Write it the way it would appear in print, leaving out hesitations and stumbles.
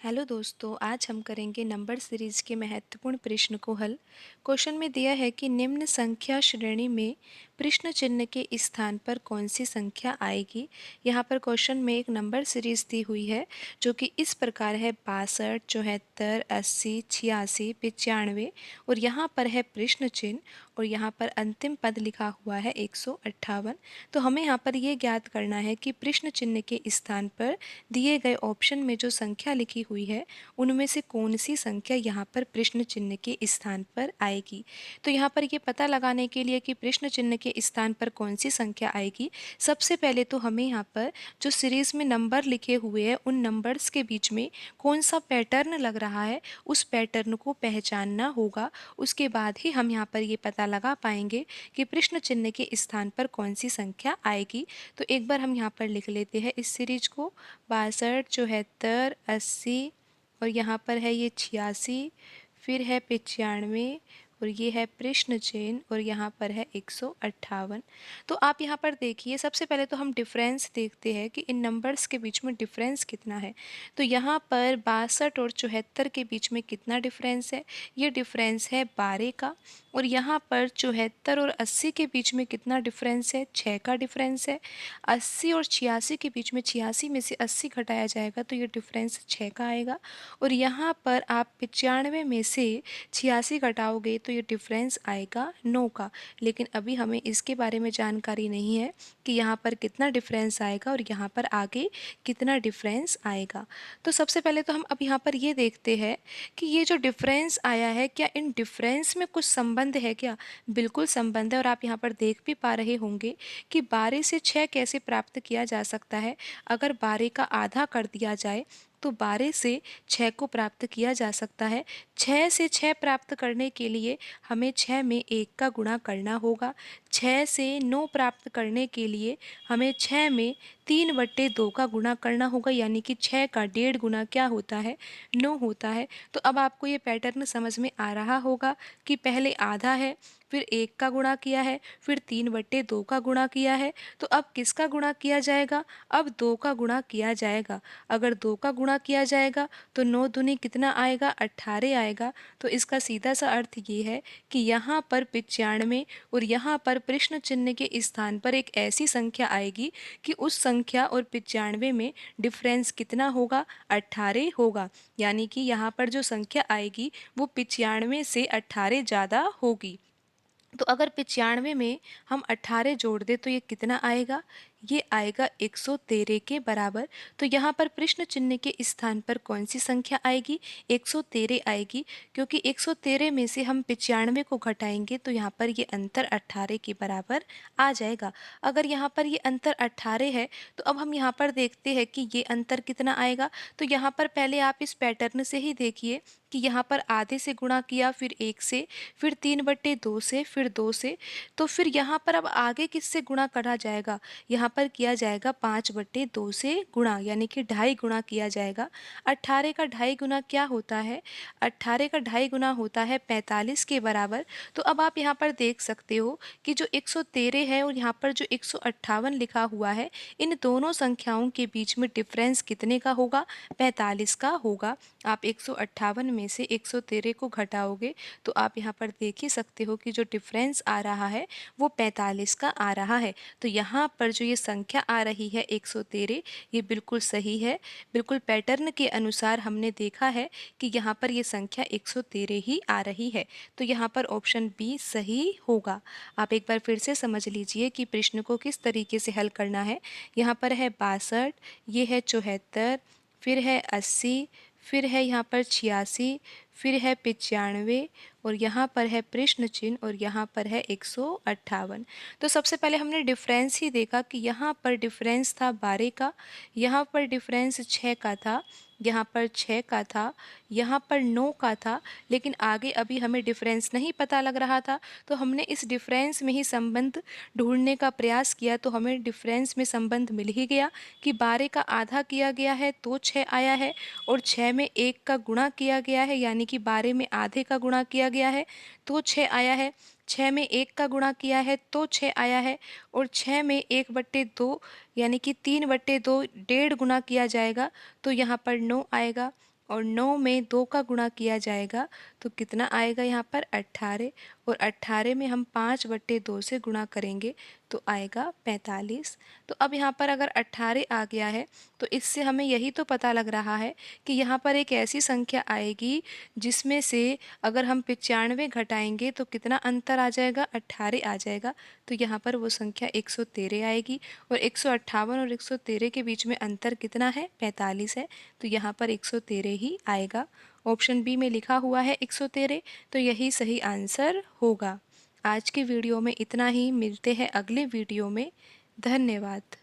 Hello दोस्तों, आज हम करेंगे नंबर सीरीज के महत्वपूर्ण प्रश्न को हल। क्वेश्चन में दिया है कि निम्न संख्या श्रेणी में प्रश्न चिन्ह के स्थान पर कौन सी संख्या आएगी। यहाँ पर क्वेश्चन में एक नंबर सीरीज दी हुई है जो कि इस प्रकार है 62, 74, 80, 86, 95 और यहाँ पर है प्रश्न चिन्ह और यहाँ पर अंतिम पद लिखा हुआ है 158। तो हमें यहाँ पर ये ज्ञात करना है कि प्रश्न चिन्ह के स्थान पर दिए गए ऑप्शन में जो संख्या लिखी हुई है उनमें से कौन सी संख्या यहाँ पर प्रश्न चिन्ह के स्थान पर आएगी। तो यहाँ पर ये पता लगाने के लिए कि प्रश्न चिन्ह के स्थान पर कौन सी संख्या आएगी, सबसे पहले तो हमें यहाँ पर जो सीरीज में नंबर लिखे हुए हैं उन नंबर्स के बीच में कौन सा पैटर्न लग रहा है उस पैटर्न को पहचानना होगा। उसके बाद ही हम यहाँ पर ये पता लगा पाएंगे कि प्रश्न चिन्ह के स्थान पर कौन सी संख्या आएगी। तो एक बार हम यहाँ पर लिख लेते हैं इस सीरीज को 62, 74, 80 और यहाँ पर है ये 86, फिर है 95 और ये है प्रश्न चिन्ह और यहाँ पर है 158। तो आप यहाँ पर देखिए, सबसे पहले तो हम डिफरेंस देखते हैं कि इन नंबर्स के बीच में डिफरेंस कितना है। तो यहाँ पर 62 और 74 के बीच में कितना डिफरेंस है, ये डिफरेंस है 12 का। और यहाँ पर 74 और 80 के बीच में कितना डिफरेंस है, 6 का डिफरेंस है। 80 और 86 के बीच में 86 में से 80 घटाया जाएगा तो ये डिफरेंस 6 का आएगा। और यहाँ पर आप 95 में से 86 घटाओगे तो ये डिफरेंस आएगा 9 का। लेकिन अभी हमें इसके बारे में जानकारी नहीं है कि यहाँ पर कितना डिफरेंस आएगा और यहाँ पर आगे कितना डिफरेंस आएगा। तो सबसे पहले तो हम अब यहाँ पर ये देखते हैं कि ये जो डिफरेंस आया है, क्या इन डिफरेंस में कुछ संबंध है क्या। बिल्कुल संबंध है और आप यहाँ पर देख भी पा रहे होंगे कि 12 से 6 कैसे प्राप्त किया जा सकता है। अगर 12 का आधा कर दिया जाए तो 12 से 6 को प्राप्त किया जा सकता है। 6 से 6 प्राप्त करने के लिए हमें 6 में 1 का गुणा करना होगा। 6 से 9 प्राप्त करने के लिए हमें 6 में 3/2 का गुणा करना होगा, यानी कि 6 का 1.5 गुना क्या होता है, 9 होता है। तो अब आपको ये पैटर्न समझ में आ रहा होगा कि पहले आधा है, फिर 1 का गुणा किया है, फिर 3/2 का गुणा किया है। तो अब किसका गुणा किया जाएगा, अब 2 का गुणा किया जाएगा। अगर 2 का गुणा किया जाएगा तो 9 दूनी कितना आएगा, 18 आएगा। तो इसका सीधा सा अर्थ ये है कि यहाँ पर 95 और यहाँ पर प्रश्न चिन्ह के स्थान पर एक ऐसी संख्या आएगी कि उस संख्या और 95 में डिफरेंस कितना होगा, 18 होगा। यानी कि यहाँ पर जो संख्या आएगी वो 95 से 18 ज़्यादा होगी। तो अगर 95 में हम 18 जोड़ दें तो ये कितना आएगा, ये आएगा 113 के बराबर। तो यहाँ पर प्रश्न चिन्ह के स्थान पर कौन सी संख्या आएगी, 113 आएगी, क्योंकि 113 में से हम 95 को घटाएंगे तो यहाँ पर ये अंतर 18 के बराबर आ जाएगा। अगर यहाँ पर ये अंतर 18 है तो अब हम यहाँ पर देखते हैं कि ये अंतर कितना आएगा। तो यहाँ पर पहले आप इस पैटर्न से ही देखिए कि यहाँ पर आधे से गुणा किया, फिर 1 से, फिर 3/2 से, फिर 2 से। तो फिर यहाँ पर अब आगे किससे गुणा करा जाएगा, यहाँ पर किया जाएगा 5/2 से गुणा, यानी कि 2.5 गुणा किया जाएगा। 18 का 2.5 गुना क्या होता है, 18 का 2.5 गुना होता है 45 के बराबर। तो अब आप यहाँ पर देख सकते हो कि जो 113 है और यहाँ पर जो 158 लिखा हुआ है, इन दोनों संख्याओं के बीच में डिफरेंस कितने का होगा, 45 का होगा। आप 158 में से 113 को घटाओगे तो आप यहाँ पर देख ही सकते हो कि जो डिफरेंस आ रहा है वो 45 का आ रहा है। तो यहाँ पर जो ये संख्या आ रही है 113, ये बिल्कुल सही है। बिल्कुल पैटर्न के अनुसार हमने देखा है कि यहाँ पर ये संख्या 113 ही आ रही है। तो यहाँ पर ऑप्शन बी सही होगा। आप एक बार फिर से समझ लीजिए कि प्रश्न को किस तरीके से हल करना है। यहाँ पर है 62, ये है 74, फिर है 80, फिर है यहाँ पर 86, फिर है 95 और यहाँ पर है प्रश्न चिन्ह और यहाँ पर है 158। तो सबसे पहले हमने डिफरेंस ही देखा कि यहाँ पर डिफरेंस था 12 का, यहाँ पर डिफरेंस 6 का था, यहाँ पर 6 का था, यहाँ पर 9 का था। लेकिन आगे अभी हमें डिफरेंस नहीं पता लग रहा था तो हमने इस डिफरेंस में ही संबंध ढूंढने का प्रयास किया। तो हमें डिफरेंस में संबंध मिल ही गया कि 12 का आधा किया गया है तो 6 आया है और 6 में 1 का गुणा किया गया है, यानी कि 12 में आधे का गुणा किया गया है तो 6 आया है। 6 में 1 का गुणा किया है तो 6 आया है और 6 में 1/2 यानी कि 3/2 1.5 गुना किया जाएगा तो यहाँ पर 9 आएगा। और 9 में 2 का गुणा किया जाएगा तो कितना आएगा यहाँ पर 18, और 18 में हम 5/2 से गुणा करेंगे तो आएगा 45। तो अब यहाँ पर अगर 18 आ गया है तो इससे हमें यही तो पता लग रहा है कि यहाँ पर एक ऐसी संख्या आएगी जिसमें से अगर हम 95 घटाएंगे तो कितना अंतर आ जाएगा, 18 आ जाएगा। तो यहाँ पर वो संख्या 113 आएगी, और 158 और 113 के बीच में अंतर कितना है, 45 है। तो यहाँ पर 113 ही आएगा। ऑप्शन बी में लिखा हुआ है 113, तो यही सही आंसर होगा। आज की वीडियो में इतना ही, मिलते हैं अगले वीडियो में। धन्यवाद।